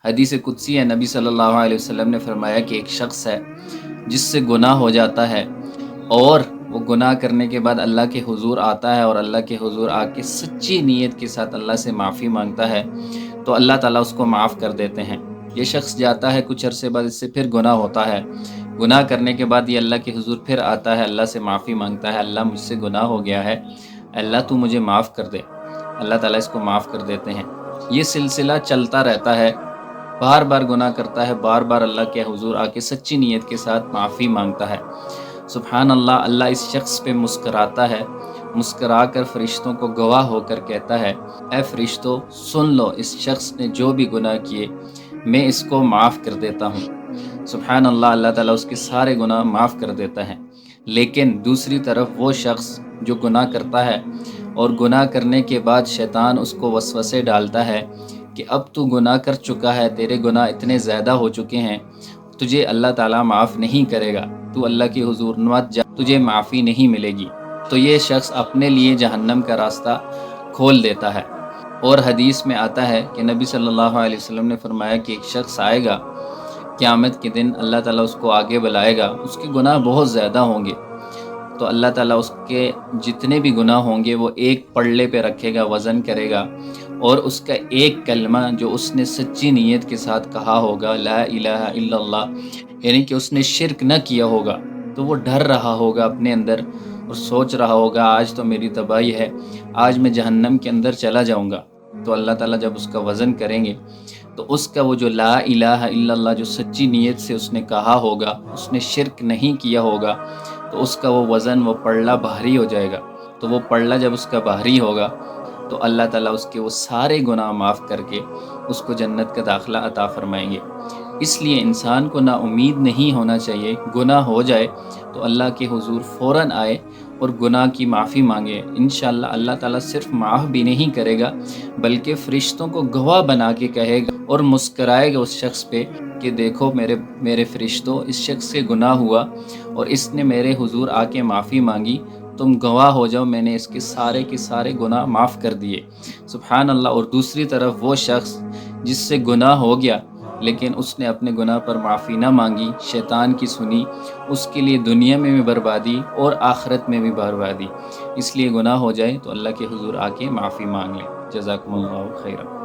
حدیث قدسی ہے، نبی صلی اللہ علیہ وسلم نے فرمایا کہ ایک شخص ہے جس سے گناہ ہو جاتا ہے اور وہ گناہ کرنے کے بعد اللہ کے حضور آتا ہے اور اللہ کے حضور آ کے سچی نیت کے ساتھ اللہ سے معافی مانگتا ہے تو اللہ تعالیٰ اس کو معاف کر دیتے ہیں۔ یہ شخص جاتا ہے، کچھ عرصے بعد اس سے پھر گناہ ہوتا ہے، گناہ کرنے کے بعد یہ اللہ کے حضور پھر آتا ہے، اللہ سے معافی مانگتا ہے، اللہ مجھ سے گناہ ہو گیا ہے، اللہ تو مجھے معاف کر دے، اللہ تعالیٰ اس کو معاف کر دیتے ہیں۔ یہ سلسلہ چلتا رہتا ہے، بار بار گناہ کرتا ہے، بار بار اللہ کے حضور آ کے سچی نیت کے ساتھ معافی مانگتا ہے۔ سبحان اللہ، اللہ اس شخص پہ مسکراتا ہے، مسکرا کر فرشتوں کو گواہ ہو کر کہتا ہے، اے فرشتوں سن لو، اس شخص نے جو بھی گناہ کیے میں اس کو معاف کر دیتا ہوں۔ سبحان اللہ، اللہ تعالیٰ اس کے سارے گناہ معاف کر دیتا ہے۔ لیکن دوسری طرف وہ شخص جو گناہ کرتا ہے اور گناہ کرنے کے بعد شیطان اس کو وسوسے ڈالتا ہے کہ اب تو گناہ کر چکا ہے، تیرے گناہ اتنے زیادہ ہو چکے ہیں، تجھے اللہ تعالیٰ معاف نہیں کرے گا، تو اللہ کے حضور مت جا، تجھے معافی نہیں ملے گی، تو یہ شخص اپنے لیے جہنم کا راستہ کھول دیتا ہے۔ اور حدیث میں آتا ہے کہ نبی صلی اللہ علیہ وسلم نے فرمایا کہ ایک شخص آئے گا قیامت کے دن، اللہ تعالیٰ اس کو آگے بلائے گا، اس کے گناہ بہت زیادہ ہوں گے، تو اللہ تعالیٰ اس کے جتنے بھی گناہ ہوں گے وہ ایک پلڑے پہ رکھے گا، وزن کرے گا، اور اس کا ایک کلمہ جو اس نے سچی نیت کے ساتھ کہا ہوگا، لا الہ الا اللہ، یعنی کہ اس نے شرک نہ کیا ہوگا، تو وہ ڈر رہا ہوگا اپنے اندر اور سوچ رہا ہوگا آج تو میری تباہی ہے، آج میں جہنم کے اندر چلا جاؤں گا۔ تو اللہ تعالیٰ جب اس کا وزن کریں گے تو اس کا وہ جو لا الہ الا اللہ جو سچی نیت سے اس نے کہا ہوگا، اس نے شرک نہیں کیا ہوگا، تو اس کا وہ وزن، وہ پلڑا بھاری ہو جائے گا۔ تو وہ پلڑا جب اس کا بھاری ہوگا تو اللہ تعالیٰ اس کے وہ سارے گناہ معاف کر کے اس کو جنت کا داخلہ عطا فرمائیں گے۔ اس لیے انسان کو نا امید نہیں ہونا چاہیے، گناہ ہو جائے تو اللہ کے حضور فوراً آئے اور گناہ کی معافی مانگے۔ انشاءاللہ اللہ تعالیٰ صرف معاف بھی نہیں کرے گا بلکہ فرشتوں کو گواہ بنا کے کہے گا اور مسکرائے گا اس شخص پہ کہ دیکھو میرے فرشتوں، اس شخص سے گناہ ہوا اور اس نے میرے حضور آ کے معافی مانگی، تم گواہ ہو جاؤ، میں نے اس کے سارے گناہ معاف کر دیے۔ سبحان اللہ۔ اور دوسری طرف وہ شخص جس سے گناہ ہو گیا لیکن اس نے اپنے گناہ پر معافی نہ مانگی، شیطان کی سنی، اس کے لیے دنیا میں بھی بربادی اور آخرت میں بھی بربادی۔ اس لیے گناہ ہو جائے تو اللہ کے حضور آ کے معافی مانگ لیں۔ جزاکم اللہ خیرہ۔